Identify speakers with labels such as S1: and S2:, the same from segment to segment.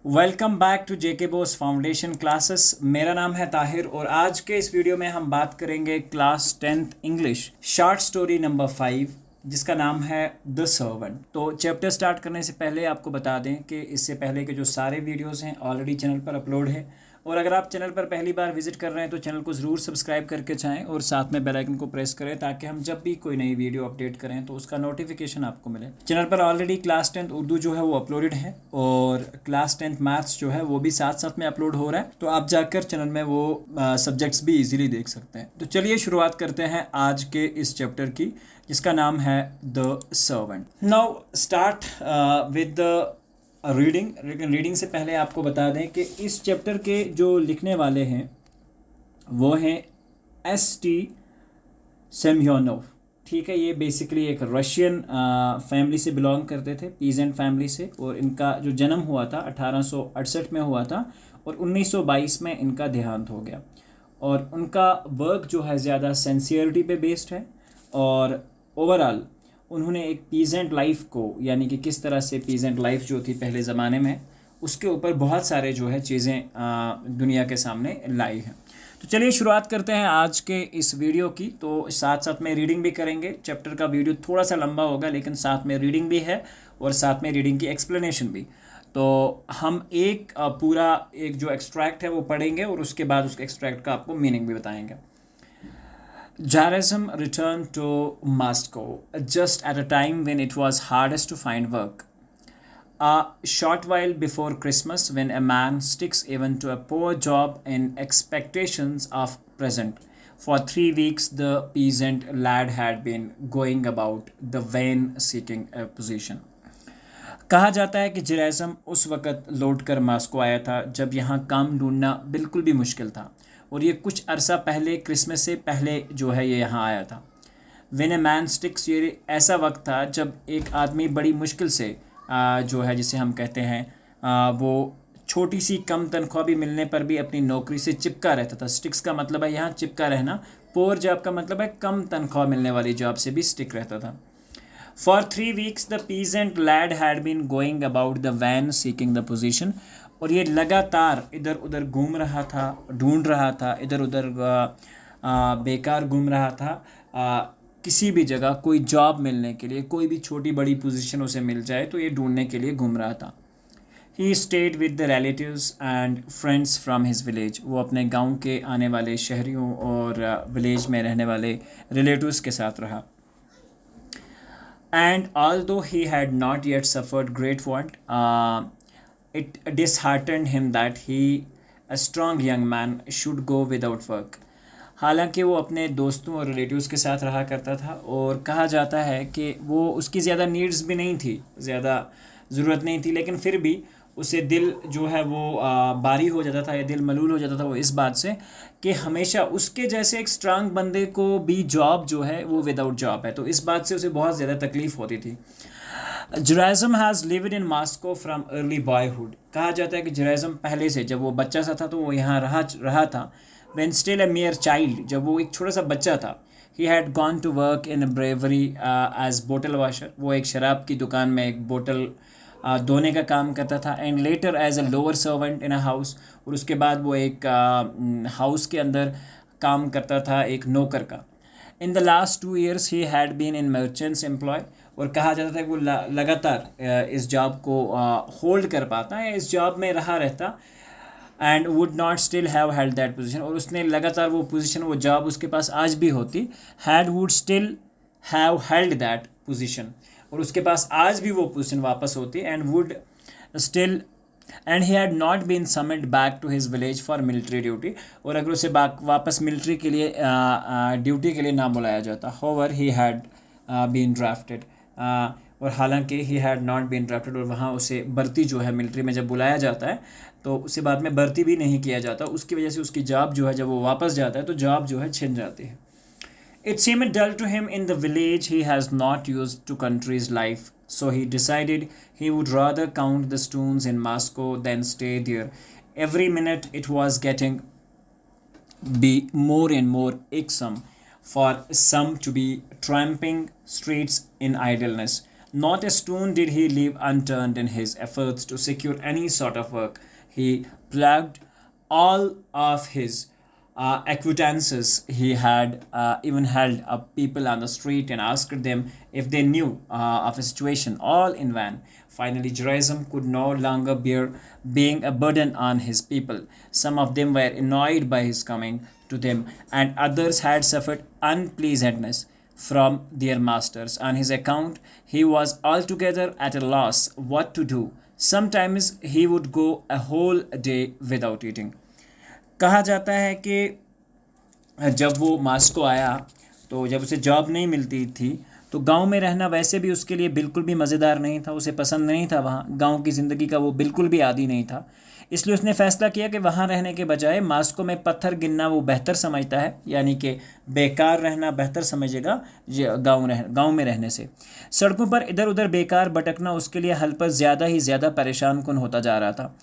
S1: Welcome back to JK Bose foundation classes. मेरा नाम है ताहिर और आज के इस वीडियो में हम बात करेंगे class 10th English short story number 5 जिसका नाम है द सर्वेंट। तो चैप्टर स्टार्ट करने से पहले आपको बता दें कि इससे पहले के जो सारे वीडियोस हैं ऑलरेडी चैनल पर अपलोड है और अगर आप चैनल पर पहली बार विजिट कर रहे हैं तो चैनल को ज़रूर सब्सक्राइब करके जाएं और साथ में बेल आइकन को प्रेस करें ताकि हम जब भी कोई नई वीडियो अपडेट करें तो उसका नोटिफिकेशन आपको मिले। चैनल पर ऑलरेडी क्लास 10th उर्दू जो है वो अपलोडेड है और क्लास 10th मैथ्स जो है वो भी साथ साथ में अपलोड हो रहा है, तो आप जाकर चैनल में वो सब्जेक्ट्स भी इजीली देख सकते हैं। तो चलिए शुरुआत करते हैं आज के इस चैप्टर की जिसका नाम है the servant. Now start with the reading. लेकिन रीडिंग से पहले आपको बता दें कि इस चैप्टर के जो लिखने वाले हैं वो हैं S.T. सेम्योनोव। ठीक है, ये बेसिकली एक रशियन फैमिली से बिलोंग करते थे, पीजेंट फैमिली से, और इनका जो जन्म हुआ था 1868 में हुआ था और 1922 में इनका देहांत हो गया। और उनका वर्क जो है ज़्यादा सेंसियरिटी पे बेस्ड है और ओवरऑल उन्होंने एक पीजेंट लाइफ को, यानी कि किस तरह से पीजेंट लाइफ जो थी पहले ज़माने में, उसके ऊपर बहुत सारे जो है चीज़ें दुनिया के सामने लाई हैं। तो चलिए शुरुआत करते हैं आज के इस वीडियो की। तो साथ साथ में रीडिंग भी करेंगे। चैप्टर का वीडियो थोड़ा सा लंबा होगा लेकिन साथ में रीडिंग भी है और साथ में रीडिंग की एक्सप्लेनेशन भी। तो हम पूरा एक जो एक्सट्रैक्ट है वो पढ़ेंगे और उसके बाद उस एक्सट्रैक्ट का आपको मीनिंग भी बताएंगे। Jarism returned to Moscow just at a time when it was hardest to find work. A short while before Christmas, when a man sticks even to a poor job in expectations of present. For 3 weeks, the peasant lad had been going about the vain seeking a position. कहा जाता है कि जरासम उस वक़्त लौट कर Moscow आया था जब यहाँ काम ढूंढना बिल्कुल भी मुश्किल था और ये कुछ अरसा पहले, क्रिसमस से पहले जो है ये यहाँ आया था। व्हेन ए मैन स्टिक्स, ये ऐसा वक्त था जब एक आदमी बड़ी मुश्किल से जो है जिसे हम कहते हैं वो छोटी सी कम तनख्वाह भी मिलने पर भी अपनी नौकरी से चिपका रहता था। स्टिक्स का मतलब है यहाँ चिपका रहना, पोर जॉब का मतलब है कम तनख्वाह मिलने वाली जॉब से भी स्टिक रहता था। For 3 weeks, the peasant lad had been going about the van seeking the position. और ये लगातार इधर उधर घूम रहा था, ढूंढ रहा था, इधर उधर बेकार घूम रहा था, किसी भी जगह कोई जॉब मिलने के लिए, कोई भी छोटी बड़ी पोजीशन उसे मिल जाए तो ये ढूंढने के लिए घूम रहा था। He stayed with the relatives and friends from his village. वो अपने गांव के आने वाले शहरियों और विलेज में रहने वाले रिलेटिव्स के साथ रहा। And although he had not yet suffered great want, it disheartened him that he, a strong young man, should go without work. हालांकि वो अपने दोस्तों और रिलेटिव्स के साथ रहा करता था और कहा जाता है कि वो उसकी ज़्यादा नीड्स भी नहीं थी, ज़्यादा ज़रूरत नहीं थी, लेकिन फिर भी उसे दिल जो है वो बारी हो जाता था या दिल मलूल हो जाता था वो इस बात से कि हमेशा उसके जैसे एक स्ट्रांग बंदे को भी जॉब जो है वो विदाउट जॉब है, तो इस बात से उसे बहुत ज़्यादा तकलीफ़ होती थी। Gerasim has lived in Moscow from early boyhood. कहा जाता है कि जरासम पहले से, जब वो बच्चा सा था तो वो यहाँ रहा था। When still a mere child, जब वो एक छोटा सा बच्चा था। He had gone to work in brewery as bottle washer. वो एक शराब की दुकान में एक बोतल धोने का काम करता था। And later as a lower servant in a house, और उसके बाद वो एक हाउस के अंदर काम करता था एक नौकर का। In the last 2 years he had been in merchants employ. और कहा जाता था कि वो लगातार इस जॉब को होल्ड कर पाता है, इस जॉब में रहा रहता। And would not still have held that position, और उसने लगातार वो पोजीशन, वो जॉब उसके पास आज भी होती, had would still have held that position, और उसके पास आज भी वो पोजीशन वापस होती। And would still and he had not been summoned back to his village for military duty, और अगर उसे वापस मिलिट्री के लिए ड्यूटी के लिए ना बुलाया जाता। However he had been drafted, और हालांकि he had not been drafted, और वहाँ उसे भर्ती जो है मिलिट्री में जब बुलाया जाता है तो उसे बाद में भर्ती भी नहीं किया जाता। उसकी वजह से उसकी जॉब जो है, जब वो वापस जाता है तो जॉब जो है छिन जाती है। It seemed dull to him in the village. He has not used to country's life, so he decided he would rather count the stones in Moscow than stay there. Every minute it was getting be more and more irksome for some to be tramping streets in idleness. Not a stone did he leave unturned in his efforts to secure any sort of work. He plugged all of his acquaintances. He had even held up people on the street and asked them if they knew of a situation, all in vain. Finally, Gerizim could no longer bear being a burden on his people. Some of them were annoyed by his coming to them, and others had suffered unpleasantness from their masters. On his account, he was altogether at a loss what to do. Sometimes he would go a whole day without eating. कहा जाता है कि जब वो Moscow आया तो जब उसे जॉब नहीं मिलती थी तो गांव में रहना वैसे भी उसके लिए बिल्कुल भी मज़ेदार नहीं था, उसे पसंद नहीं था, वहाँ गांव की ज़िंदगी का वो बिल्कुल भी आदी नहीं था। इसलिए उसने फ़ैसला किया कि वहाँ रहने के बजाय मास्को में पत्थर गिनना वो बेहतर समझता है, यानी कि बेकार रहना बेहतर समझेगा गांव में रहने से। सड़कों पर इधर उधर बेकार भटकना उसके लिए हल पर ज़्यादा ही ज़्यादा परेशान कुन होता जा रहा था।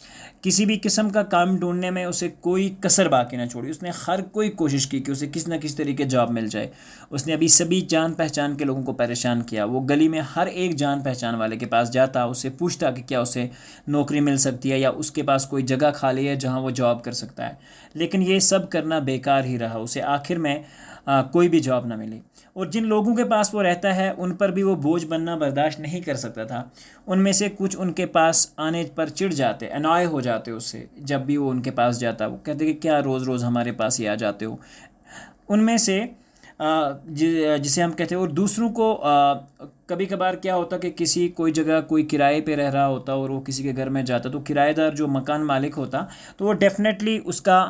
S1: किसी भी किस्म का काम ढूंढने में उसे कोई कसर बाकी ना छोड़ी। उसने हर कोई कोशिश की कि उसे किसी न किसी तरीके जॉब मिल जाए। उसने अभी सभी जान पहचान के लोगों को परेशान किया। वो गली में हर एक जान पहचान वाले के पास जाता, उससे पूछता कि क्या उसे नौकरी मिल सकती है या उसके पास कोई जगह खाली है जहाँ वो जॉब कर सकता है। लेकिन ये सब करना बेकार ही रहा। उसे आखिर में कोई भी जॉब ना मिली, और जिन लोगों के पास वो रहता है उन पर भी वो बोझ बनना बर्दाश्त नहीं कर सकता था। उनमें से कुछ उनके पास आने पर चिढ़ जाते, अनॉय हो जाते उससे। जब भी वो उनके पास जाता वो कहते कि क्या रोज़ रोज़ हमारे पास ही आ जाते हो। उनमें से जिसे हम कहते हैं, और दूसरों को कभी कभार क्या होता कि किसी कोई जगह कोई किराए पे रह रहा होता और वो किसी के घर में जाता तो किराएदार जो मकान मालिक होता तो वो डेफिनेटली उसका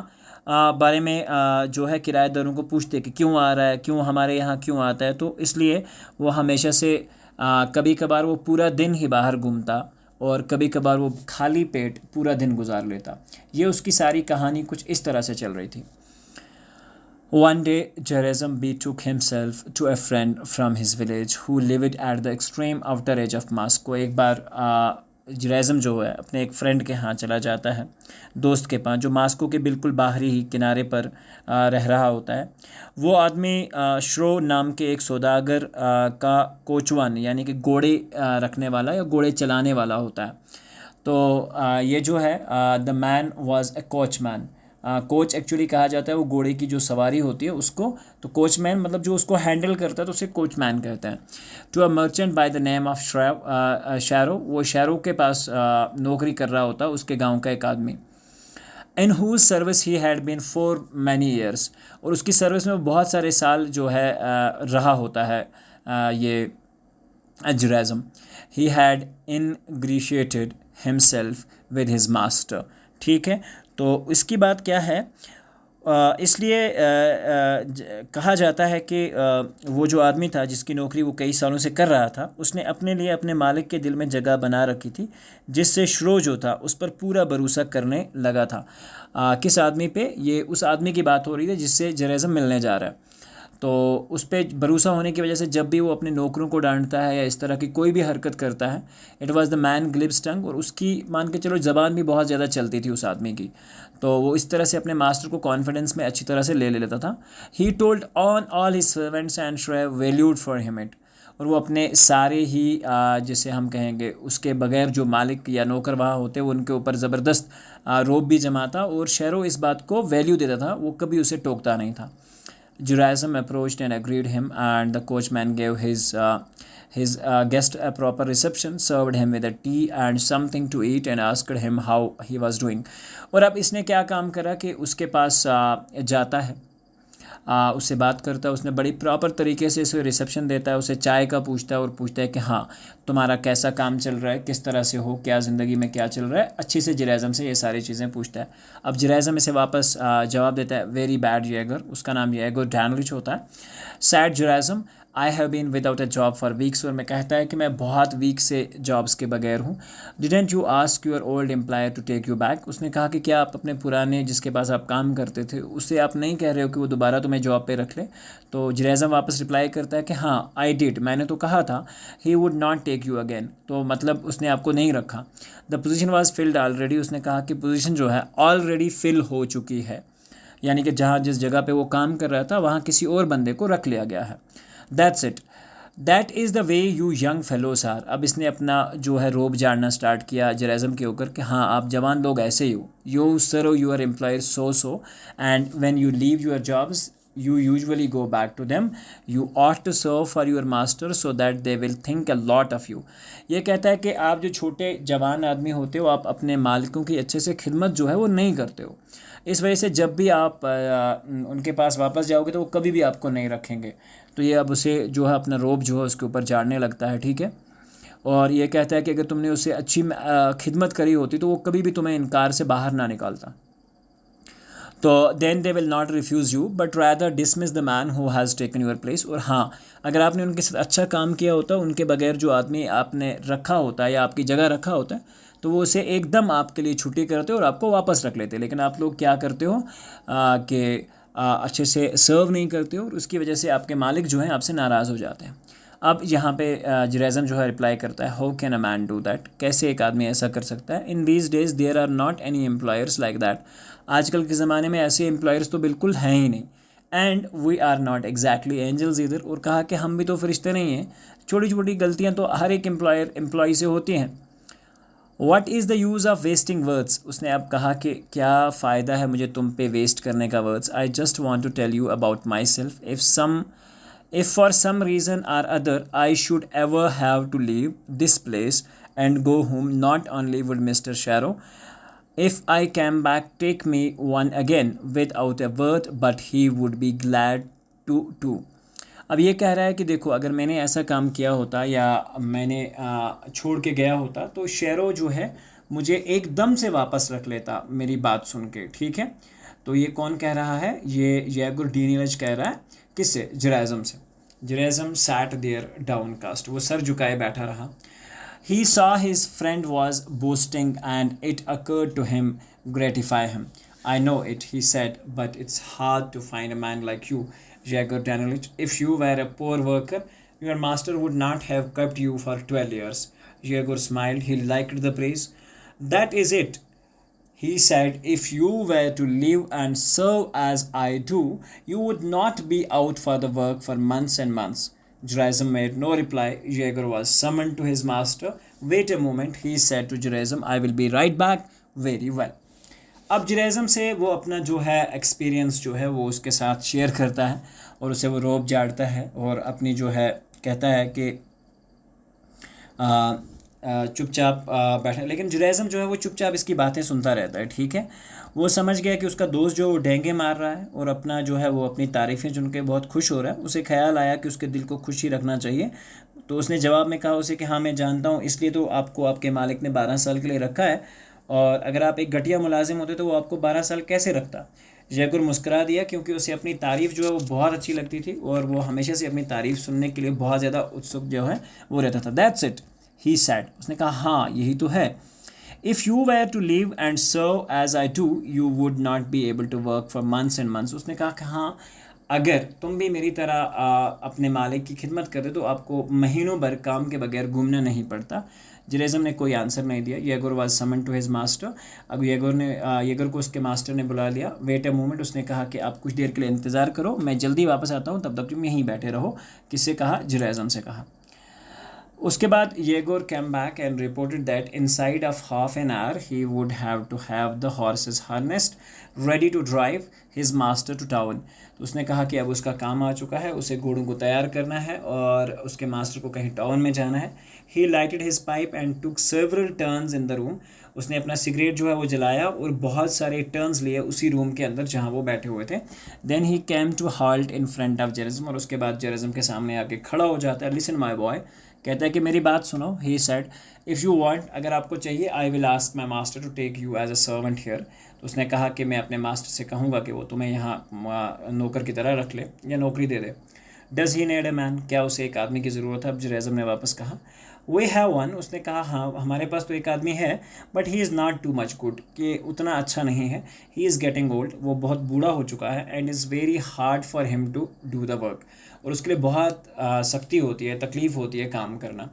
S1: बारे में जो है किराएदारों को पूछते कि क्यों आ रहा है, क्यों हमारे यहाँ क्यों आता है। तो इसलिए वो हमेशा से कभी कभार वो पूरा दिन ही बाहर घूमता और कभी कभार वो खाली पेट पूरा दिन गुजार लेता। ये उसकी सारी कहानी कुछ इस तरह से चल रही थी। One day, Gerizim betook himself to a friend from his village who lived at the extreme outer edge of Moscow. एक बार जराइज़म जो है अपने एक फ्रेंड के यहाँ चला जाता है, दोस्त के पास, जो मास्को के बिल्कुल बाहरी ही किनारे पर रह रहा होता है। वो आदमी श्रो नाम के एक सौदागर का कोचवान यानी कि घोड़े रखने वाला या घोड़े चलाने वाला होता है। तो ये जो है the man was a coachman. Coach actually कहा जाता है वो घोड़े की जो सवारी होती है उसको, तो कोचमैन मतलब जो उसको हैंडल करता है तो उसे कोचमैन कहते हैं। To a merchant by the name of Sharo, वो शैरो के पास नौकरी कर रहा होता है, उसके गांव का एक आदमी। In whose service he had been for many years, और उसकी सर्विस में बहुत सारे साल जो है रहा होता है ये Gerizim. He had ingratiated himself with his master. ठीक है, तो इसकी बात क्या है, इसलिए कहा जाता है कि वो जो आदमी था जिसकी नौकरी वो कई सालों से कर रहा था, उसने अपने लिए अपने मालिक के दिल में जगह बना रखी थी, जिससे श्रो जो था उस पर पूरा भरोसा करने लगा था। किस आदमी पे? ये उस आदमी की बात हो रही थी जिससे Gerizim मिलने जा रहा है। तो उस पर भरोसा होने की वजह से जब भी वो अपने नौकरों को डांटता है या इस तरह की कोई भी हरकत करता है, इट वाज द मैन ग्लिब्स टंग, और उसकी मान के चलो ज़बान भी बहुत ज़्यादा चलती थी उस आदमी की। तो वो इस तरह से अपने मास्टर को कॉन्फिडेंस में अच्छी तरह से ले लेता था। He told on all his servants and Sharo valued for him it, और वो अपने सारे ही जिसे हम कहेंगे उसके बगैर जो मालिक या नौकर वहाँ होते वो उनके ऊपर ज़बरदस्त रोब भी जमाता, और शहरों इस बात को वैल्यू देता था, वो कभी उसे टोकता नहीं था। Gerizim approached and agreed him, and the coachman gave his guest a proper reception, served him with a tea and something to eat, and asked him how he was doing. और अब इसने क्या काम करा कि उसके पास जाता है, उससे बात करता है, उसने बड़ी प्रॉपर तरीके से उसे रिसेप्शन देता है, उसे चाय का पूछता है और पूछता है कि हाँ तुम्हारा कैसा काम चल रहा है, किस तरह से हो, क्या ज़िंदगी में क्या चल रहा है, अच्छे से Gerizim से ये सारी चीज़ें पूछता है। अब Gerizim इसे वापस जवाब देता है, वेरी बैड येगर, उसका नाम येगोर डैनलिच होता है। Said Gerizim, I have been without a job for weeks, और मैं कहता है कि मैं बहुत वीक से जॉब्स के बगैर हूँ। Didn't you ask your old employer to take you back, उसने कहा कि क्या आप अपने पुराने जिसके पास आप काम करते थे उससे आप नहीं कह रहे हो कि वो दोबारा तुम्हें जॉब पे रख ले? तो Gerizim वापस रिप्लाई करता है कि हाँ आई डिड, मैंने तो कहा था he would not take you again, तो मतलब उसने आपको नहीं रखा। The position was filled already, उसने कहा कि पोजीशन जो है ऑलरेडी फिल हो चुकी है, यानी कि जहाँ जिस जगह पे वो काम कर रहा था वहाँ किसी और बंदे को रख लिया गया है। That's it, that is the way you young fellows are. अब इसने अपना जो है रोब झाड़ना स्टार्ट किया जराइज़म के ऊपर कि हाँ आप जवान लोग ऐसे ही हो, you serve your employers so and when you leave your jobs you usually go back to them. You ought to serve for your master so that they will think a lot of you. ये कहता है कि आप जो छोटे जवान आदमी होते हो आप अपने मालिकों की अच्छे से खिदमत जो है वो नहीं करते हो। इस वजह से जब भी आप उनके पास वापस जाओगे तो वो कभी भी आपको नहीं रखेंगे। तो ये अब उसे जो है अपना रोब जो है उसके ऊपर झाड़ने लगता है, ठीक है। और ये कहता है कि अगर तुमने उससे अच्छी खिदमत करी होती तो वो कभी भी तुम्हें इनकार से बाहर ना निकालता। तो then they will not refuse you but rather dismiss the man who has taken your place. और हाँ, अगर आपने उनके साथ अच्छा काम किया होता, उनके बगैर जो आदमी आपने रखा होता है या आपकी जगह रखा होता है, तो वो उसे एकदम आपके लिए छुट्टी करते और आपको वापस रख लेते। लेकिन आप लोग क्या करते हो कि अच्छे से सर्व नहीं करते हो और उसकी वजह से आपके मालिक जो हैं आपसे नाराज़ हो जाते हैं। अब यहाँ पे जुरैज़म जो है रिप्लाई करता है, how can a man do that, कैसे एक आदमी ऐसा कर सकता है। In these days there are not any employers like that, आजकल के ज़माने में ऐसे एम्प्लॉयर्स तो बिल्कुल हैं ही नहीं। And we are not exactly angels इधर, और कहा कि हम भी तो फरिश्ते नहीं हैं, छोटी छोटी गलतियाँ तो हर एक एम्प्लॉय से होती हैं। What is the use of wasting words, उसने अब कहा कि क्या फ़ायदा है मुझे तुम पे वेस्ट करने का words. I just want to tell you about myself, if for some reason or other I should ever have to leave this place and go home, not only would Mr. Sharrow, if I came back, take me one again without a word, but he would be glad to too. अब ये कह रहा है कि देखो अगर मैंने ऐसा काम किया होता या मैंने छोड़ के गया होता तो शेरो जो है मुझे एकदम से वापस रख लेता मेरी बात सुन के, ठीक है। तो ये कौन कह रहा है, ये यैगुर डीनियज कह रहा है, किससे, जुरैज़म से। जुरैज़म सैट देयर डाउनकास्ट, वो सर झुकाए बैठा रहा। He saw his friend was boasting and it occurred to him, gratify him. I know it, he said, but it's hard to find a man like you, Jaeger Danilich. If you were a poor worker, your master would not have kept you for 12 years. Jaeger smiled. He liked the praise. That is it, he said. If you were to live and serve as I do, you would not be out for the work for months and months. Judaism made no reply. Jaeger was summoned to his master. Wait a moment, he said to Judaism. I will be right back. Very well. अब जुरैज़म से वो अपना जो है experience जो है वो उसके साथ शेयर करता है और उसे वो रोब झाड़ता है और अपनी जो है कहता है कि चुपचाप बैठा। लेकिन जुरैज़म जो है वो चुपचाप इसकी बातें सुनता रहता है, ठीक है। वो समझ गया कि उसका दोस्त जो डेंगे मार रहा है और अपना जो है वो अपनी तारीफ़ें सुन के बहुत खुश हो रहा है। उसे ख्याल आया कि उसके दिल को खुश ही रखना चाहिए। तो उसने जवाब में कहा उसे कि हाँ मैं जानता हूँ, इसलिए तो आपको आपके मालिक ने 12 साल के लिए रखा है, और अगर आप एक घटिया मुलाजिम होते तो वो आपको 12 साल कैसे रखता। जयगुर मुस्करा दिया क्योंकि उसे अपनी तारीफ़ जो है वो बहुत अच्छी लगती थी और वो हमेशा से अपनी तारीफ़ सुनने के लिए बहुत ज़्यादा उत्सुक जो है वो रहता था। दैट्स इट, ही सैड, उसने कहा हाँ यही तो है। If you were to live and serve as I do, you would not be able to work for months and months. उसने कहा कि हाँ अगर तुम भी मेरी तरह अपने मालिक की खिदमत करते तो आपको महीनों भर काम के बगैर घूमना नहीं पड़ता। जुरैज़म ने कोई आंसर नहीं दिया। Yegor was summoned to his master. अब येगुर को उसके मास्टर ने बुला लिया। वेट अ मोमेंट, उसने कहा कि आप कुछ देर के लिए इंतज़ार करो, मैं जल्दी वापस आता हूँ, तब तक तुम यहीं बैठे रहो। किससे कहा? जुरैज़म से कहा। उसके बाद Yegor came back and reported that inside of half an hour he would have to have the horses harnessed ready to drive his master to town. तो उसने कहा कि अब उसका काम आ चुका है, उसे घोड़ों को तैयार करना है और उसके मास्टर को कहीं टाउन में जाना है। He lighted his pipe and took several turns in the room. उसने अपना सिगरेट जो है वो जलाया और बहुत सारे टर्न्स लिए उसी रूम के अंदर जहाँ वो बैठे हुए थे। Then he came to halt in front of Jerusalem, और उसके बाद जेरुसलम के सामने आके खड़ा हो जाता है। लिसन माय बॉय, कहता है कि मेरी बात सुनो। He said if you want, अगर आपको चाहिए, I will ask my master to take you as a servant here. तो उसने कहा कि मैं अपने मास्टर से कहूँगा कि वो तुम्हें यहाँ नौकर की तरह रख ले या नौकरी दे दे। Does he need a man, क्या उसे एक आदमी की ज़रूरत है? अब जुरैज़म ने वापस कहा वी हैव वन। उसने कहा हाँ हमारे पास तो एक आदमी है, but he is not too much good, कि उतना अच्छा नहीं है। ही इज़ गेटिंग ओल्ड, वो बहुत बूढ़ा हो चुका है। And is very hard for him to do the work, और उसके लिए बहुत सख्ती होती है, तकलीफ़ होती है काम करना।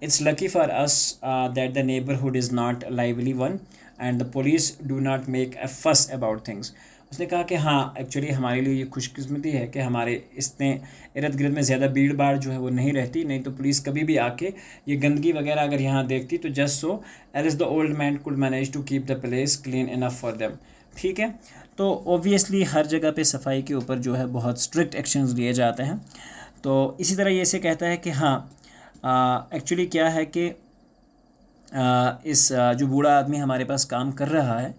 S1: It's lucky for us that the neighbourhood is not lively one and the police do not make a फस अबाउट थिंग्स। उसने कहा कि हाँ एक्चुअली हमारे लिए ये खुशकिस्मती है कि हमारे इतने इर्द गिर्द में ज़्यादा भीड़ भाड़ जो है वो नहीं रहती, नहीं तो पुलिस कभी भी आके ये गंदगी वगैरह अगर यहाँ देखती तो just so Alice the old man could manage to keep the place clean enough for them. ठीक है, तो ऑब्वियसली हर जगह पे सफाई के ऊपर जो है बहुत स्ट्रिक्ट एक्शंस लिए जाते हैं। तो इसी तरह ये से कहता है कि हाँ एक्चुअली क्या है कि जो बूढ़ा आदमी हमारे पास काम कर रहा है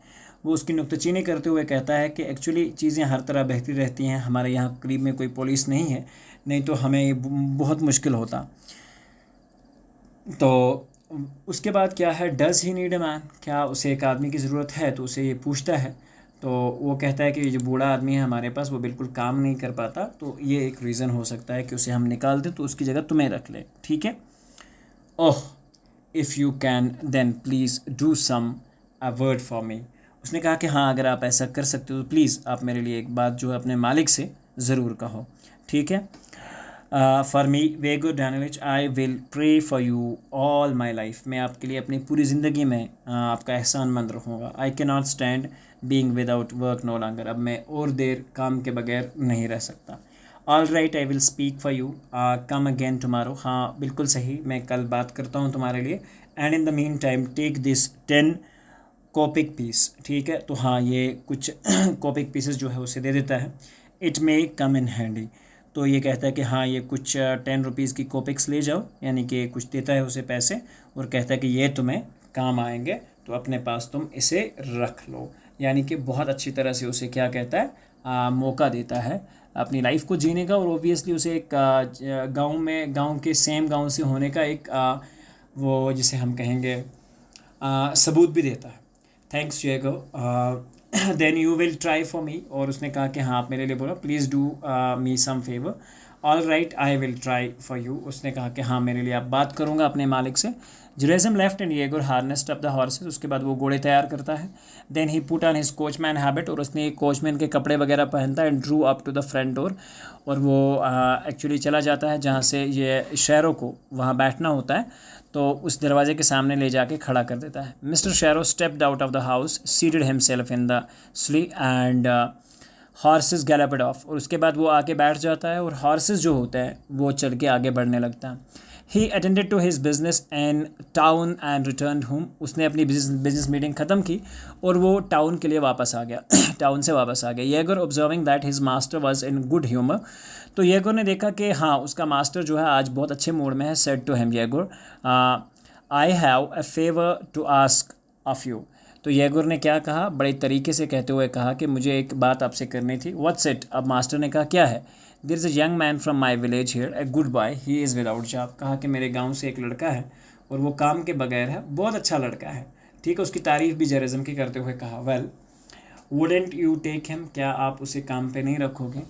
S1: वो उसकी नुक्ताचीनी करते हुए कहता है कि एक्चुअली चीज़ें हर तरह बहती रहती हैं, हमारे यहाँ करीब में कोई पुलिस नहीं है, नहीं तो हमें बहुत मुश्किल होता। तो उसके बाद क्या है, does he need a man, क्या उसे एक आदमी की ज़रूरत है, तो उसे ये पूछता है। तो वो कहता है कि ये जो बूढ़ा आदमी है हमारे पास वो बिल्कुल काम नहीं कर पाता, तो ये एक रीज़न हो सकता है कि उसे हम निकाल दें तो उसकी जगह तुम्हें रख लें। ठीक है, oh if you can then please do some a word for me. उसने कहा कि हाँ अगर आप ऐसा कर सकते हो तो प्लीज़ आप मेरे लिए एक बात जो है अपने मालिक से ज़रूर कहो। ठीक है, for me Yegor Danilich I will pray for you all my life. मैं आपके लिए अपनी पूरी ज़िंदगी में आपका एहसानमंद रहूँगा। I can not stand being without work no longer. अब मैं और देर काम के बगैर नहीं रह सकता। All right I will speak for you, come again tomorrow. हाँ बिल्कुल सही, मैं कल बात करता हूँ तुम्हारे लिए। And in the mean time take this 10 kopeck piece. ठीक है, तो हाँ ये कुछ कॉपिक पीसेस जो है उसे दे देता है। It may come in handy, तो ये कहता है कि हाँ ये कुछ 10 रुपीज़ की कॉपिक्स ले जाओ, यानी कि कुछ देता है उसे पैसे और कहता है कि ये तुम्हें काम आएंगे, तो अपने पास तुम इसे रख लो। यानी कि बहुत अच्छी तरह से उसे क्या कहता है, मौका देता है अपनी लाइफ को जीने का। और ओबियसली उसे एक गांव के सेम गांव से होने का एक वो जिसे हम कहेंगे सबूत भी देता है। थैंक्स जेगो, then you will try for me. और उसने कहा कि हाँ आप मेरे लिए बोलो, please do me some favour. All right I will try for you. उसने कहा कि हाँ मेरे लिए आप बात करूँगा अपने मालिक से। Gerasim left and Yegor harnessed up the horses. उसके बाद वो घोड़े तैयार करता है। Then he put on his coachman habit, और उसने कोचमैन के कपड़े वगैरह पहनता है। And drew up to the front door, और वो एक्चुअली चला जाता है जहाँ से ये शहरों को वहाँ बैठना होता है, तो उस दरवाजे के सामने ले जाके खड़ा कर देता है। Mr Sharo stepped out of the house, seated himself in the sleigh and horses galloped off. और उसके बाद वो आके बैठ जाता है और हॉर्सेस जो होते हैं वो चल के आगे बढ़ने लगता है। He attended to his business in town and return home. उसने अपनी बिजनेस मीटिंग ख़त्म की और वो टाउन के लिए वापस आ गया टाउन से वापस आ गया। Yegor observing that his master was in good humour. तो येगोर ने देखा कि हाँ उसका मास्टर जो है आज बहुत अच्छे मूड में है। Said to him Yegor, I have a favour to ask of you. तो येगोर ने क्या कहा, बड़े तरीके से कहते हुए कहा कि मुझे एक बात आपसे करनी थी। What's it. अब मास्टर ने कहा क्या है। There is a young man from my village here a good boy, he is without job. कहा कि मेरे गांव से एक लड़का है और वो काम के बगैर है, बहुत अच्छा लड़का है। ठीक है, उसकी तारीफ भी जरिज्म की करते हुए कहा, well wouldn't you take him, क्या आप उसे काम पे नहीं रखोगे।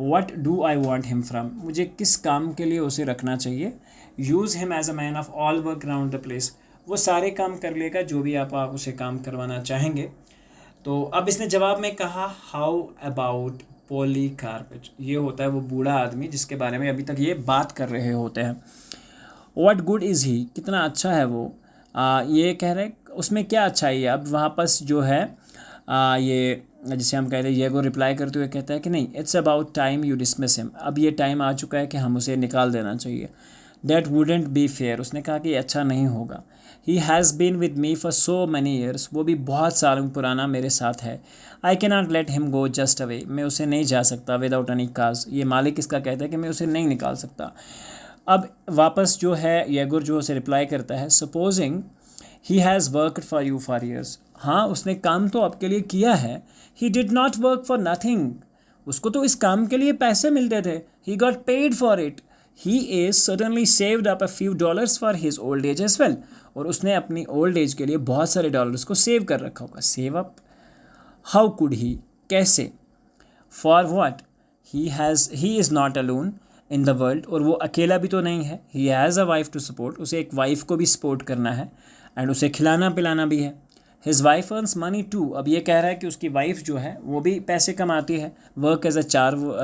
S1: What do I want him from, मुझे किस काम के लिए उसे रखना चाहिए। Use him as a man of all work around the place, वो सारे काम कर लेगा जो भी आप उसे काम करवाना चाहेंगे। तो अब इसने जवाब में कहा, हाउ अबाउट पॉलीकार्पेट। ये होता है वो बूढ़ा आदमी जिसके बारे में अभी तक ये बात कर रहे होते हैं। व्हाट गुड इज़ ही, कितना अच्छा है वो। ये कह रहे उसमें क्या अच्छाई है। अब वापस जो है ये जिसे हम कहते हैं ये को रिप्लाई करते हुए कहता है कि नहीं, it's about time you dismiss him. अब ये टाइम आ चुका है कि हम उसे निकाल देना चाहिए। दैट वुडेंट बी फेयर, उसने कहा कि ये अच्छा नहीं होगा। He has been with me for so many years, वो भी बहुत सालों पुराना मेरे साथ है। I can not let him go just away, मैं उसे नहीं जा सकता विदाउट एनी काज। ये मालिक इसका कहता है कि मैं उसे नहीं निकाल सकता। अब वापस जो है येगुर जो उसे रिप्लाई करता है, supposing he has worked for you for years. हाँ उसने काम तो आपके लिए किया है। He did not work for nothing, उसको तो इस काम के लिए पैसे मिलते थे। He got paid for it. He is suddenly saved up a few dollars for his old age as well, और उसने अपनी ओल्ड एज के लिए बहुत सारे डॉलर्स को सेव कर रखा होगा। Save up, how could he, कैसे, for what, he is not alone in the world, और वो अकेला भी तो नहीं है। He has a wife to support, उसे एक वाइफ को भी सपोर्ट करना है एंड उसे खिलाना पिलाना भी है। His wife earns money too, अब ये कह रहा है कि उसकी वाइफ जो है वो भी पैसे कमाती है। वर्क एज अ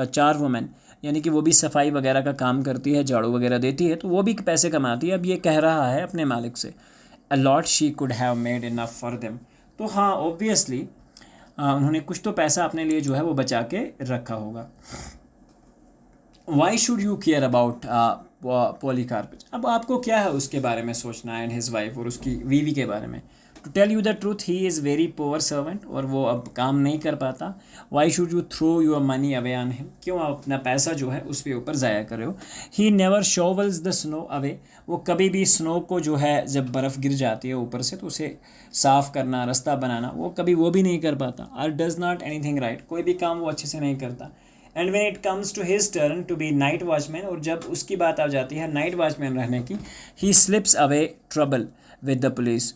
S1: चार वुमेन, यानी कि वो भी सफाई वगैरह का काम करती है, झाड़ू वगैरह देती है, तो वो भी पैसे कमाती है। अब ये कह रहा है अपने मालिक से, a lot she could have made enough for them. तो हाँ ऑब्वियसली उन्होंने कुछ तो पैसा अपने लिए जो है वो बचा के रखा होगा। Y should you care about Polycarp. अब आपको क्या है उसके बारे में सोचना है, एंड हिज वाइफ, और उसकी बीवी के बारे में। To tell you the truth he is very poor servant, और वो अब काम नहीं कर पाता। Why should you throw your money away on him, क्यों आप अपना पैसा जो है उसके ऊपर ज़ाया कर रहे हो। He never shovels the snow away, वो कभी भी स्नो को जो है जब बर्फ़ गिर जाती है ऊपर से तो उसे साफ़ करना, रास्ता बनाना, वो कभी वो भी नहीं कर पाता। और डज नॉट एनीथिंग राइट, कोई भी काम वो अच्छे से नहीं करता। And when it comes to his turn to be night watchman, और जब उसकी बात आ जाती है नाइट वॉचमैन रहने की, he slips away trouble with the police.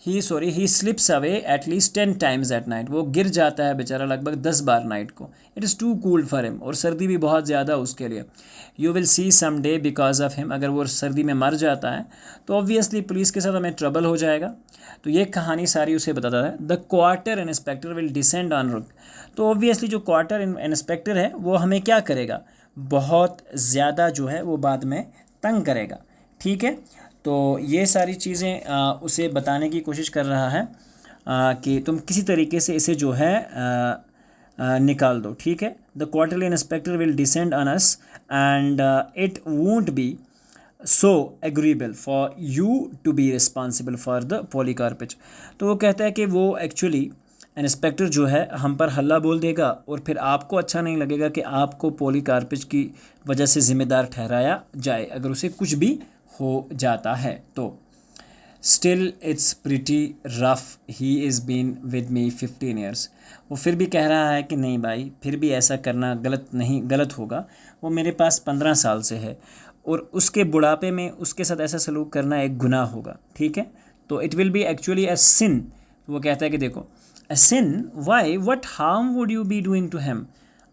S1: He slips away at least 10 times at night, वो गिर जाता है बेचारा लगभग 10 बार नाइट को। It is too cold for him, और सर्दी भी बहुत ज़्यादा उसके लिए। You will see some day because of him, अगर वो सर्दी में मर जाता है तो ऑब्वियसली पुलिस के साथ हमें ट्रबल हो जाएगा। तो ये कहानी सारी उसे बताता है। The quarter inspector will descend on रुक, तो ऑब्वियसली जो क्वार्टर इंस्पेक्टर है वो हमें क्या करेगा, बहुत ज़्यादा जो है वो बाद में तंग करेगा। ठीक है, तो ये सारी चीज़ें उसे बताने की कोशिश कर रहा है कि तुम किसी तरीके से इसे जो है निकाल दो। ठीक है, the quarterly inspector will descend on us and it won't be so agreeable for you to be responsible for the Polikarpich. तो वो कहता है कि वो एक्चुअली इंस्पेक्टर जो है हम पर हल्ला बोल देगा, और फिर आपको अच्छा नहीं लगेगा कि आपको पॉलीकार्पेज की वजह से ज़िम्मेदार ठहराया जाए अगर उसे कुछ भी हो जाता है तो। Still it's pretty rough, he is been with me 15 years. वो फिर भी कह रहा है कि नहीं भाई, फिर भी ऐसा करना गलत होगा, वो मेरे पास 15 साल से है, और उसके बुढ़ापे में उसके साथ ऐसा सलूक करना एक गुनाह होगा। ठीक है, तो it will be actually a sin. वो कहता है कि देखो, a sin, why, what harm would you be doing to him,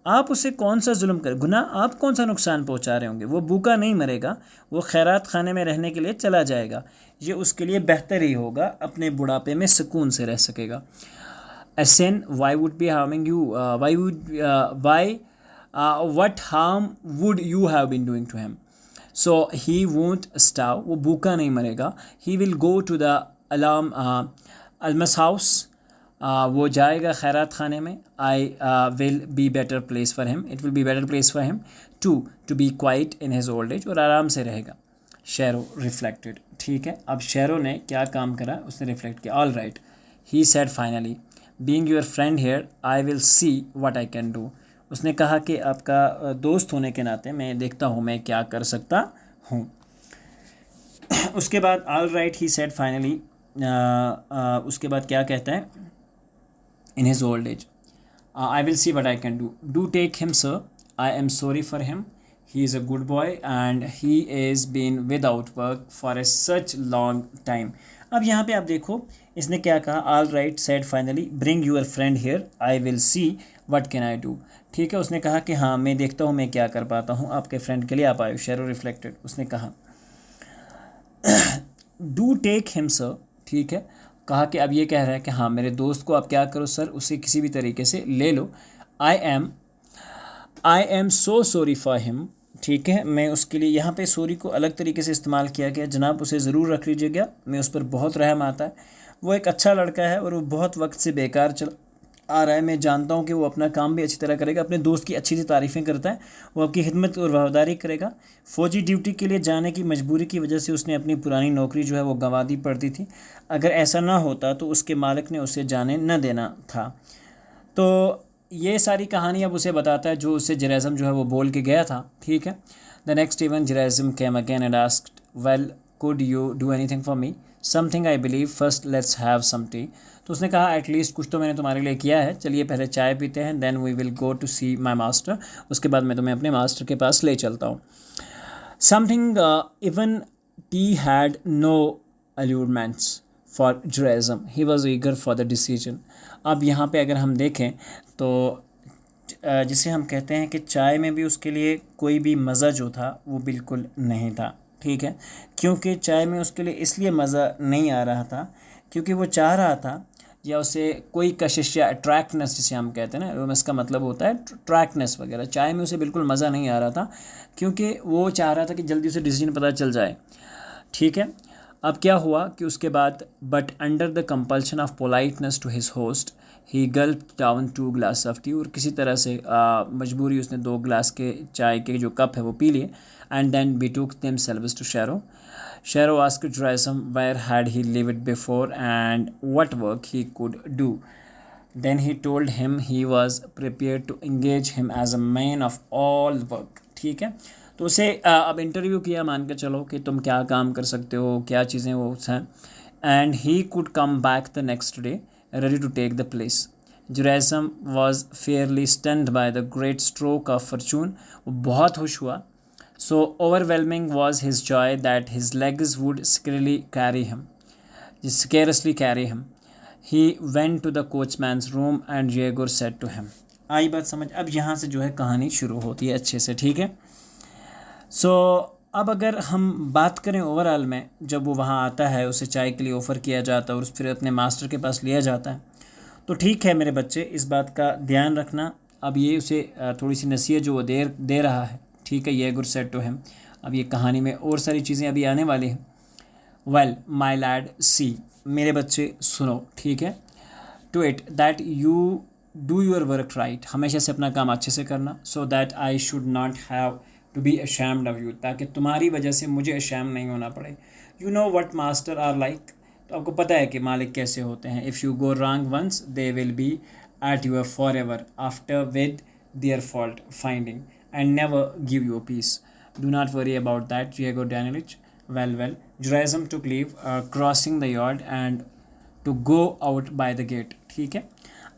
S1: आप उसे कौन सा जुल्म कर, गुनाह, आप कौन सा नुकसान पहुंचा रहे होंगे। वो भूखा नहीं मरेगा, वो खैरात खाने में रहने के लिए चला जाएगा, ये उसके लिए बेहतर ही होगा, अपने बुढ़ापे में सुकून से रह सकेगा। A sin, why would be harming you, what harm would you have been doing to him, so he won't starve, वो भूखा नहीं मरेगा। he will go to the almas house, वो जाएगा खैरात खाने में। I will be better place for him, it will be better place for him to be quiet in his old age, और आराम से रहेगा। शेरो रिफ्लेक्टेड। ठीक है, अब शेरो ने क्या काम करा, उसने रिफ्लेक्ट किया। All right, he said finally, being your friend here I will see what I can do. उसने कहा कि आपका दोस्त होने के नाते मैं देखता हूँ मैं क्या कर सकता हूँ। उसके बाद all right he said finally, उसके बाद क्या कहता है, in his old age I will see what I can do take him sir, I am sorry for him, he is a good boy and he is been without work for a such long time। अब यहाँ पे आप देखो इसने क्या कहा, all right said finally bring your friend here I will see what can I do। ठीक है, उसने कहा कि हाँ मैं देखता हूँ मैं क्या कर पाता हूँ, आपके फ्रेंड के लिए आप आए। शेरो रिफ्लेक्टेड, उसने कहा डू टेक हिम सर। ठीक है, कहा कि अब ये कह रहा है कि हाँ मेरे दोस्त को आप क्या करो सर, उसे किसी भी तरीके से ले लो। I am so sorry for him. ठीक है, मैं उसके लिए, यहाँ पे सॉरी को अलग तरीके से इस्तेमाल किया गया, जनाब उसे ज़रूर रख लीजिएगा, मैं उस पर बहुत रहम आता है। वो एक अच्छा लड़का है और वो बहुत वक्त से बेकार चल आ रहा है। मैं जानता हूँ कि वो अपना काम भी अच्छी तरह करेगा, अपने दोस्त की अच्छी सी तारीफ़ें करता है, वो आपकी खिदमत और वफादारी करेगा। फ़ौजी ड्यूटी के लिए जाने की मजबूरी की वजह से उसने अपनी पुरानी नौकरी जो है वो गंवा दी पड़ती थी, अगर ऐसा ना होता तो उसके मालिक ने उसे जाने न देना था। तो ये सारी कहानी अब उसे बताता है जो उसे जेरेज़म जो है वो बोल के गया था। ठीक है, the next evening Gerasim came again and asked well could you do anything for me, something I believe, first let's have some tea. तो उसने कहा एटलीस्ट कुछ तो मैंने तुम्हारे लिए किया है, चलिए पहले चाय पीते हैं, then we will go to see my master, उसके बाद मैं तुम्हें अपने मास्टर के पास ले चलता हूँ। Something even tea had no allurements for Gerasim, he was eager for the decision. अब यहाँ पे अगर हम देखें तो जिसे हम कहते हैं कि चाय में भी उसके लिए कोई भी मज़ा जो था वो बिल्कुल नहीं था। ठीक है, क्योंकि चाय में उसके लिए इसलिए मज़ा नहीं आ रहा था क्योंकि वो चाह रहा था, या उसे कोई कशिश या अट्रैक्टनेस जिसे हम कहते हैं ना, रोमस का मतलब होता है ट्रैक्टनेस वगैरह, चाय में उसे बिल्कुल मज़ा नहीं आ रहा था क्योंकि वो चाह रहा था कि जल्दी उसे डिसीजन पता चल जाए। ठीक है, अब क्या हुआ कि उसके बाद but under the compulsion of politeness to his host he gulp down 2 glass of tea, और किसी तरह से मजबूरी उसने 2 ग्लास के चाय के जो कप है वो पी लिए. And then we took themselves to Sharo. Sharo asked Joyce where had he lived before and what work he could do. Then he told him he was prepared to engage him as a man of all work. ठीक है, तो उसे अब interview किया, मान के चलो कि तुम क्या काम कर सकते हो, क्या चीज़ें वो हैं. And he could come back the next day ready to take the place. Juraism was fairly stunned by the great stroke of fortune. वो बहुत खुश हुआ. So overwhelming was his joy that his legs would scarcely carry him. He went to the coachman's room and Diego said to him. आई बात समझ. अब यहाँ से जो है कहानी शुरू होती है अच्छे से. ठीक है, सो अब अगर हम बात करें ओवरऑल में, जब वो वहाँ आता है, उसे चाय के लिए ऑफ़र किया जाता है और फिर अपने मास्टर के पास लिया जाता है, तो ठीक है मेरे बच्चे, इस बात का ध्यान रखना. अब ये उसे थोड़ी सी नसीहत जो वो दे रहा है. ठीक है, ये गुड सेड टू हिम. अब ये कहानी में और सारी चीज़ें अभी आने वाली हैं. वेल माई लैड सी, मेरे बच्चे सुनो. ठीक है, to it that you do your work right, हमेशा से अपना काम अच्छे से करना. So that I should not have to be ashamed of you, ताकि तुम्हारी वजह से मुझे अशैम नहीं होना पड़े. You know what masters are like, तो आपको पता है कि मालिक कैसे होते हैं. If you go wrong once they will be at you forever after with their fault finding and never give you peace. Do not worry about that, Diego Danillich. Well. Judaism took leave, crossing the yard and to go out by the gate. ठीक है,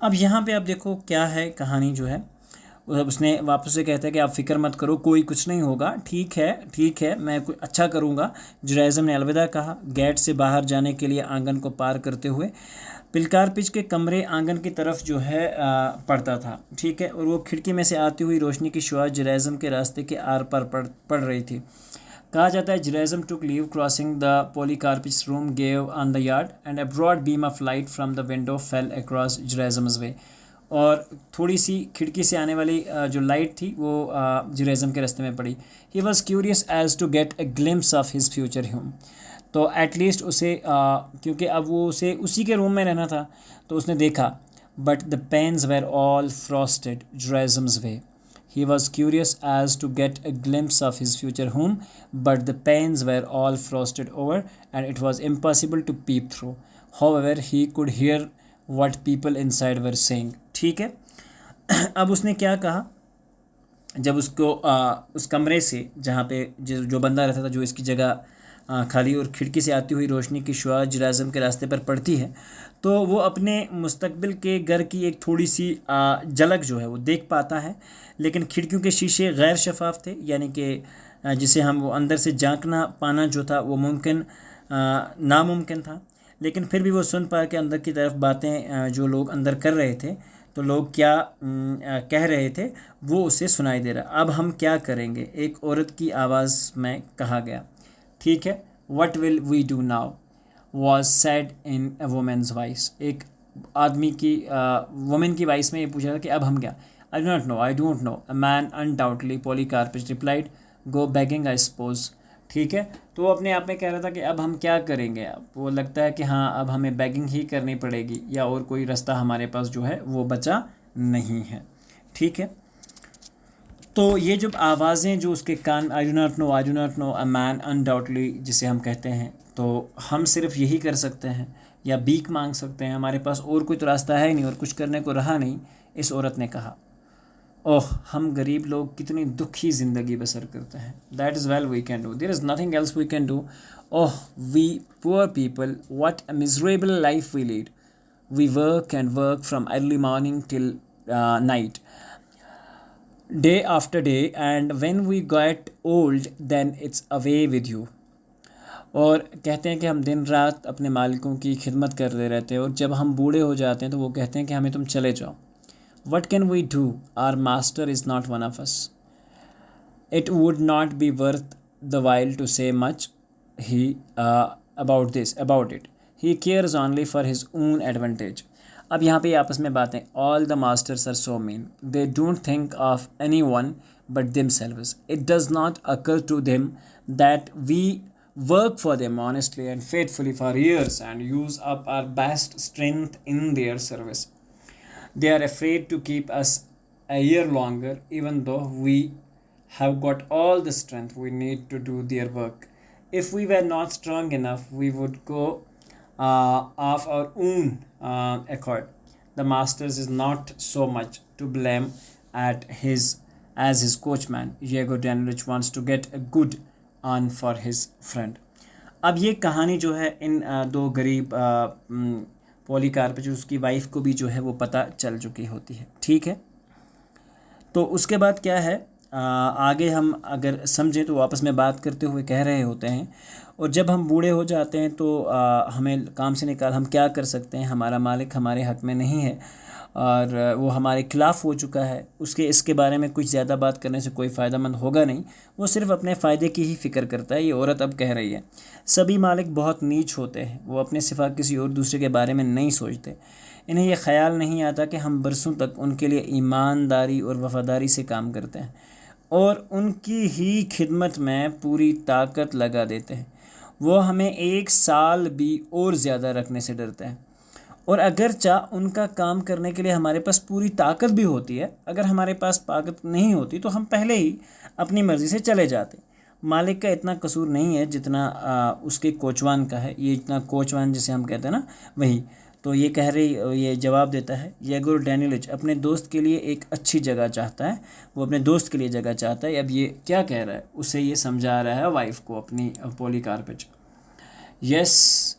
S1: अब यहाँ पे आप देखो क्या है कहानी जो है. उसने वापस से कहता है कि आप फिक्र मत करो, कोई कुछ नहीं होगा. ठीक है, मैं कुछ अच्छा करूँगा. जुडाइज़म ने अलविदा कहा. गेट से बाहर जाने के लिए आंगन को पार करते हुए पिलकार पिच के कमरे आंगन की तरफ जो है पड़ता था. ठीक है, और वो खिड़की में से आती हुई रोशनी की शुआ जुडाइज़म के रास्ते के आर पार पड़ रही थी. कहा जाता है Gerasim took leave crossing the Polikarpich's room gave on the yard and a broad beam of light from the window fell across Gerasim's way. और थोड़ी सी खिड़की से आने वाली जो लाइट थी वो जुडाइज़म के रास्ते में पड़ी. He was curious as to get a glimpse of his future home. तो एटलीस्ट उसे क्योंकि अब वो उसे उसी के रूम में रहना था, तो उसने देखा. But the panes were all frosted Gerasim's way. He was curious as to get a glimpse of his future home, but the panes were all frosted over and it was impossible to peep through. However, he could hear what people inside were saying. ठीक है, अब उसने क्या कहा जब उसको उस कमरे से जहाँ पे जो बंदा रहता था, जो इसकी जगह खाली और खिड़की से आती हुई रोशनी की शुआ जुडाइज़म के रास्ते पर पड़ती है, तो वो अपने मुस्तकबिल के घर की एक थोड़ी सी झलक जो है वो देख पाता है. लेकिन खिड़कियों के शीशे गैर शफाफ थे, यानी कि जिसे हम वो अंदर से झांकना पाना जो था वो नामुमकिन था. लेकिन फिर भी वो सुन पा के अंदर की तरफ बातें जो लोग अंदर कर रहे थे, तो लोग क्या कह रहे थे वो उसे सुनाई दे रहा. अब हम क्या करेंगे, एक औरत की आवाज़ में कहा गया. ठीक है, what will we do now was said in a women's voice. एक आदमी की वुमेन की वॉइस में ये पूछा था कि अब हम क्या. I don't know a man undoubtedly Polikarpich replied. Go begging I suppose. ठीक है, तो वो अपने आप में कह रहा था कि अब हम क्या करेंगे. अब वो लगता है कि हाँ, अब हमें बेगिंग ही करनी पड़ेगी, या और कोई रास्ता हमारे पास जो है वो बचा नहीं है. ठीक है, तो ये जब आवाज़ें जो उसके कान, I do not know a man undoubtedly जिसे हम कहते हैं, तो हम सिर्फ यही कर सकते हैं या भीख मांग सकते हैं, हमारे पास और कोई तो रास्ता है नहीं और कुछ करने को रहा नहीं. इस औरत ने कहा. ओह, हम गरीब लोग कितनी दुखी ज़िंदगी बसर करते हैं. That is well we can do, there is nothing else we can do. Oh we poor people, what a miserable life we lead. We work and work from early morning till night, day after day, and when we get old then it's away with you. और कहते हैं कि हम दिन रात अपने मालिकों की खिदमत करते रहते हैं, और जब हम बूढ़े हो जाते हैं तो वो कहते हैं कि हमें तुम चले जाओ. What can we do? Our master is not one of us. It would not be worth the while to say much about it. He cares only for his own advantage. अब यहाँ पे आपस में बातें. All the masters are so mean. They don't think of anyone but themselves. It does not occur to them that we work for them honestly and faithfully for years and use up our best strength in their service. They are afraid to keep us a year longer, even though we have got all the strength we need to do their work. If we were not strong enough, we would go of our own accord. The Masters is not so much to blame at his as his coachman. Diego Danillich wants to get a good on for his friend. अब ये कहानी जो है इन दो गरीब Polycarp जो उसकी wife को भी जो है वो पता चल चुकी होती है, ठीक है। तो उसके बाद क्या है, आगे हम अगर समझें तो आपस में बात करते हुए कह रहे होते हैं, और जब हम बूढ़े हो जाते हैं तो हमें काम से निकाल हम क्या कर सकते हैं, हमारा मालिक हमारे हक़ में नहीं है और वो हमारे ख़िलाफ़ हो चुका है, उसके इसके बारे में कुछ ज़्यादा बात करने से कोई फ़ायदा होगा नहीं, वो सिर्फ़ अपने फ़ायदे की ही फ़िक्र करता है। ये औरत अब कह रही है सभी मालिक बहुत नीच होते हैं, वो अपने सिवा किसी और दूसरे के बारे में नहीं सोचते। इन्हें यह ख़याल नहीं आता कि हम बरसों तक उनके लिए ईमानदारी और वफ़ादारी से काम करते हैं और उनकी ही खिदमत में पूरी ताकत लगा देते हैं। वो हमें 1 साल भी और ज़्यादा रखने से डरते हैं, और अगरचा उनका काम करने के लिए हमारे पास पूरी ताकत भी होती है, अगर हमारे पास ताकत नहीं होती तो हम पहले ही अपनी मर्ज़ी से चले जाते। मालिक का इतना कसूर नहीं है जितना उसके कोचवान का है। ये इतना कोचवान जिसे हम कहते हैं ना, वही। तो ये कह रही, ये जवाब देता है येगोर डैनिलिच अपने दोस्त के लिए एक अच्छी जगह चाहता है, वो अपने दोस्त के लिए जगह चाहता है। अब ये क्या कह रहा है, उसे ये समझा रहा है वाइफ को, अपनी Polikarpich. Yes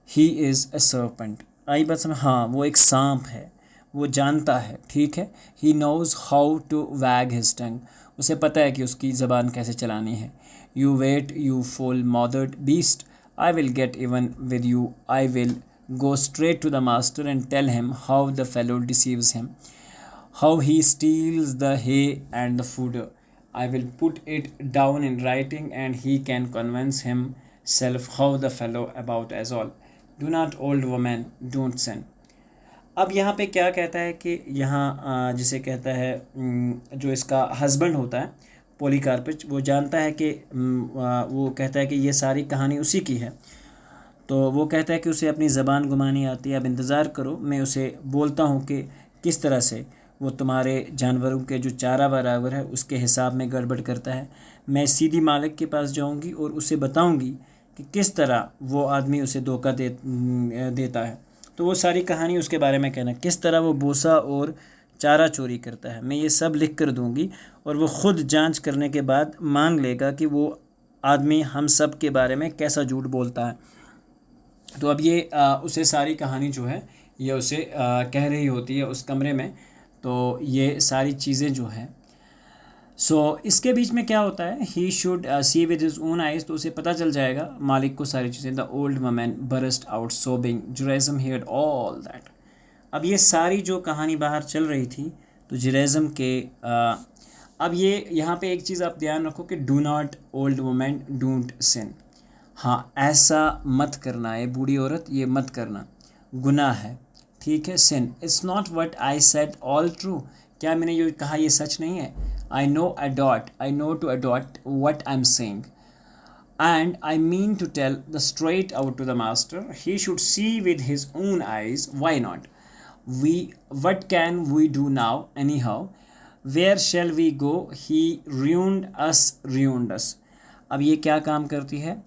S1: he is a serpent, आई बात समझ, हाँ वो एक सांप है, वो जानता है, ठीक है। He knows how to wag his tongue, उसे पता है कि उसकी ज़बान कैसे चलानी है। You wait you foul mouthed beast, I will get even with you, I will go straight to the master and tell him how the fellow deceives him, how he steals the hay and the fodder. I will put it down in writing and he can convince himself how the fellow about as all. Do not old woman, don't sin. अब यहाँ पे क्या कहता है कि यहाँ जिसे कहता है जो इसका हस्बैंड होता है पॉलीकार्पिच, वो जानता है कि वो कहता है कि ये सारी कहानी उसी की है। तो वो कहता है कि उसे अपनी ज़बान घुमानी आती है, अब इंतज़ार करो, मैं उसे बोलता हूँ कि किस तरह से वो तुम्हारे जानवरों के जो चारा बराबर है उसके हिसाब में गड़बड़ करता है। मैं सीधी मालिक के पास जाऊँगी और उसे बताऊँगी कि किस तरह वो आदमी उसे धोखा देता है। तो वो सारी कहानी उसके बारे में कहना, किस तरह वो भूसा और चारा चोरी करता है, मैं ये सब लिख कर दूँगी और वो ख़ुद जांच करने के बाद मान लेगा कि वो आदमी हम सब के बारे में कैसा झूठ बोलता है। तो अब ये उसे सारी कहानी जो है ये उसे कह रही होती है उस कमरे में। तो ये सारी चीज़ें जो हैं, सो इसके बीच में क्या होता है, he should see with his own eyes, तो उसे पता चल जाएगा मालिक को सारी चीज़ें। The old woman burst out sobbing, Gerasim heard all that. अब ये सारी जो कहानी बाहर चल रही थी तो जुरैज़म के अब ये यहाँ पे एक चीज़ आप ध्यान रखो कि do not old woman don't sin, हाँ ऐसा मत करना, ये बूढ़ी औरत ये मत करना, गुनाह है, ठीक है। Sin, it's not what I said all true, क्या मैंने ये कहा ये सच नहीं है। I know to a dot what I am saying and I mean to tell the straight out to the master, he should see with his own eyes, why not, we what can we do now anyhow, where shall we go, he ruined us। अब ये क्या काम करती है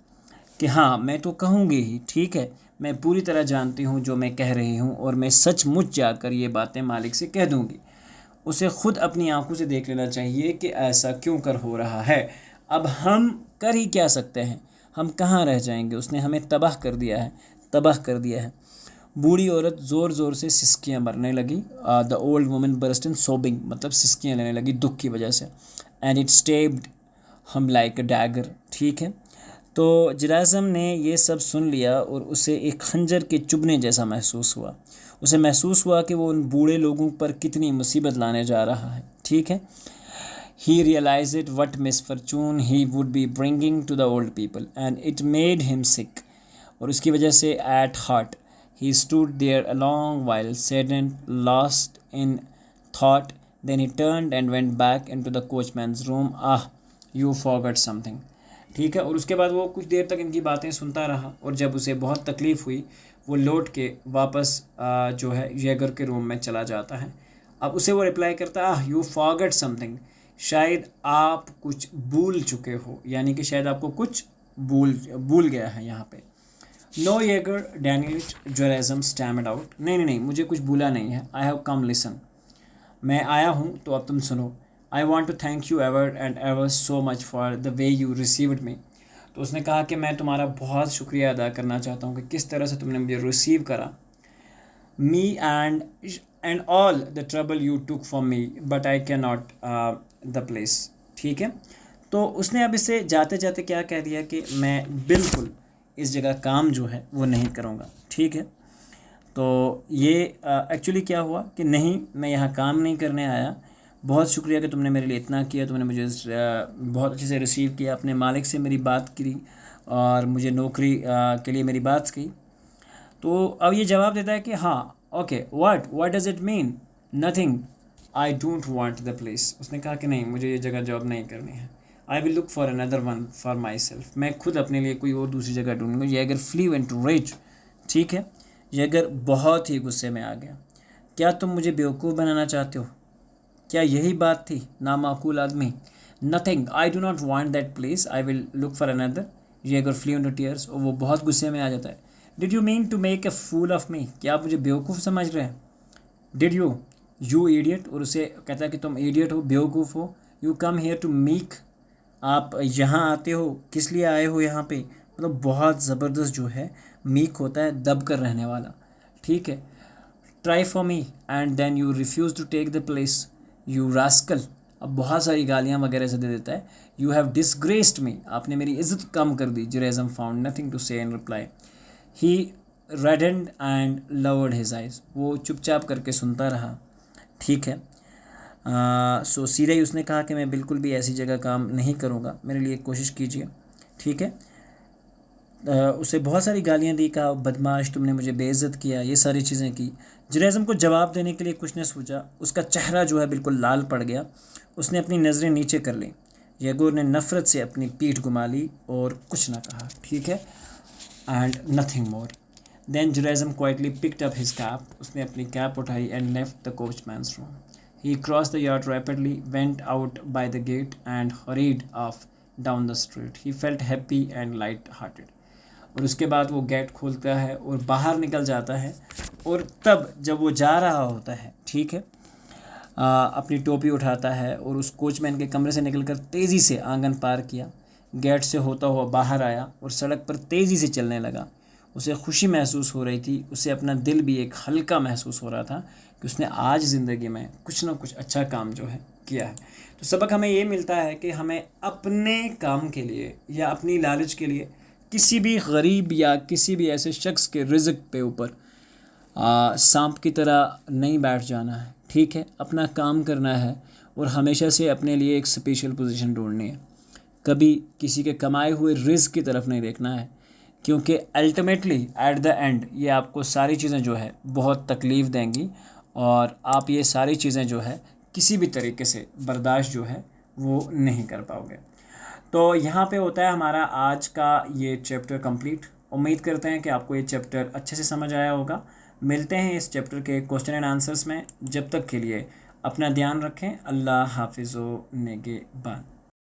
S1: कि हाँ मैं तो कहूँगी ही, ठीक है, मैं पूरी तरह जानती हूँ जो मैं कह रही हूँ और मैं सचमुच जाकर ये बातें मालिक से कह दूँगी। उसे ख़ुद अपनी आंखों से देख लेना चाहिए कि ऐसा क्यों कर हो रहा है। अब हम कर ही क्या सकते हैं, हम कहाँ रह जाएंगे, उसने हमें तबाह कर दिया है। बूढ़ी औरत ज़ोर ज़ोर से सिसकियाँ भरने लगी। द ओल्ड वुमन बर्स्ट इन सोबिंग, मतलब सिसकियाँ लेने लगी दुख की वजह से। एंड इट स्टेब्ड हम लाइक अ डैगर, ठीक है। तो जुरैज़म ने ये सब सुन लिया और उसे एक खंजर के चुभने जैसा महसूस हुआ। उसे महसूस हुआ कि वो उन बूढ़े लोगों पर कितनी मुसीबत लाने जा रहा है, ठीक है। He realized what misfortune he would be bringing to the old people and it made him sick, और उसकी वजह से at heart he stood there a long while saddened, lost in thought. Then he turned and went back into the coachman's room. Ah, you forgot something. ठीक है। और उसके बाद वो कुछ देर तक इनकी बातें सुनता रहा, और जब उसे बहुत तकलीफ़ हुई वो लौट के वापस जो है येगर के रूम में चला जाता है। अब उसे वो रिप्लाई करता है, यू फॉरगेट समथिंग, शायद आप कुछ भूल चुके हो, यानी कि शायद आपको कुछ भूल गया है यहाँ पे। नो येगर डैनियलिच जोरेज़म स्टैमर्ड आउट, नहीं नहीं नहीं, मुझे कुछ भूला नहीं है। आई हैव कम लिसन, मैं आया हूँ तो अब तुम सुनो। I want to thank you ever and ever so much for the way you received me. तो उसने कहा कि मैं तुम्हारा बहुत शुक्रिया अदा करना चाहता हूँ कि किस तरह से तुमने मुझे रिसीव करा। Me and all the trouble you took for me, but I can not the place. ठीक है। तो उसने अब इसे जाते जाते क्या कह दिया कि मैं बिल्कुल इस जगह काम जो है वो नहीं करूँगा। ठीक है। तो ये एक्चुअली क्या हुआ कि नहीं, मैं यहाँ काम नहीं करने आया, बहुत शुक्रिया कि तुमने मेरे लिए इतना किया, तुमने मुझे बहुत अच्छे से रिसीव किया, अपने मालिक से मेरी बात की और मुझे नौकरी के लिए मेरी बात की। तो अब ये जवाब देता है कि हाँ okay, what does it mean, nothing, I don't want the place. उसने कहा कि नहीं, मुझे ये जगह जॉब नहीं करनी है। I will look for another one for my self, मैं खुद अपने लिए कोई और दूसरी जगह ढूंढूंगा। ये अगर फ्ली इनटू रेज। ठीक है। ये अगर बहुत ही गुस्से में आ गया, क्या तुम मुझे बेवकूफ़ बनाना चाहते हो? क्या यही बात थी, नामाकूल आदमी? Nothing, I do not want that place, I will look for another. ये अगर फ्ली इनटू टीयर्स, और वो बहुत गुस्से में आ जाता है। Did you mean to make a fool of me, क्या आप मुझे बेवकूफ़ समझ रहे हैं? डिड यू इडियट, और उसे कहता है कि तुम इडियट हो, बेवकूफ़ हो। You come here to mock, आप यहाँ आते हो, किस लिए आए हो यहाँ पे? मतलब बहुत ज़बरदस्त जो है, मीक होता है दब कर रहने वाला। ठीक है। Try for me and then you refuse to take the place, you rascal. अब बहुत सारी गालियाँ वगैरह से दे देता है। यू हैव डिसग्रेस्ड मी, आपने मेरी इज्जत कम कर दी। Gerasim found nothing to say in reply. He reddened and lowered his eyes, वो चुपचाप करके सुनता रहा। ठीक है। सो सीधे ही उसने कहा कि मैं बिल्कुल भी ऐसी जगह काम नहीं करूँगा, मेरे लिए कोशिश कीजिए। ठीक है। उसे बहुत सारी गालियाँ दी, कहा बदमाश, तुमने मुझे बेइज्जत किया, ये सारी चीज़ें की। जोरेज़म को जवाब देने के लिए कुछ न सूझा, उसका चेहरा जो है बिल्कुल लाल पड़ गया। उसने अपनी नज़रें नीचे कर ली। येगोर ने नफ़रत से अपनी पीठ घुमा ली और कुछ ना कहा। ठीक है। And nothing more. Then Gerasim quietly picked up his cap, उसने अपनी कैप उठाई and left the coachman's room. He crossed the yard rapidly, went out by the gate and hurried off down the street. He felt happy and light hearted. और उसके बाद वो gate खोलता है और बाहर निकल जाता है। और तब जब वो जा रहा होता है, ठीक है, अपनी टोपी उठाता है और उस कोचमैन के कमरे से निकलकर तेज़ी से आंगन पार किया, गेट से होता हुआ बाहर आया और सड़क पर तेज़ी से चलने लगा। उसे खुशी महसूस हो रही थी, उसे अपना दिल भी एक हल्का महसूस हो रहा था कि उसने आज ज़िंदगी में कुछ ना कुछ अच्छा काम जो है किया है। तो सबक हमें ये मिलता है कि हमें अपने काम के लिए या अपनी लालच के लिए किसी भी गरीब या किसी भी ऐसे शख्स के रिज़्क पे ऊपर सांप की तरह नहीं बैठ जाना है। ठीक है। अपना काम करना है और हमेशा से अपने लिए एक स्पेशल पोजीशन ढूंढनी है। कभी किसी के कमाए हुए रिज़्क की तरफ नहीं देखना है, क्योंकि अल्टीमेटली एट द एंड ये आपको सारी चीज़ें जो है बहुत तकलीफ़ देंगी और आप ये सारी चीज़ें जो है किसी भी तरीके से बर्दाश्त जो है वो नहीं कर पाओगे। तो यहाँ पे होता है हमारा आज का ये चैप्टर कंप्लीट। उम्मीद करते हैं कि आपको ये चैप्टर अच्छे से समझ आया होगा। मिलते हैं इस चैप्टर के क्वेश्चन एंड आंसर्स में। जब तक के लिए अपना ध्यान रखें। अल्लाह हाफिज़ व नेगेबान।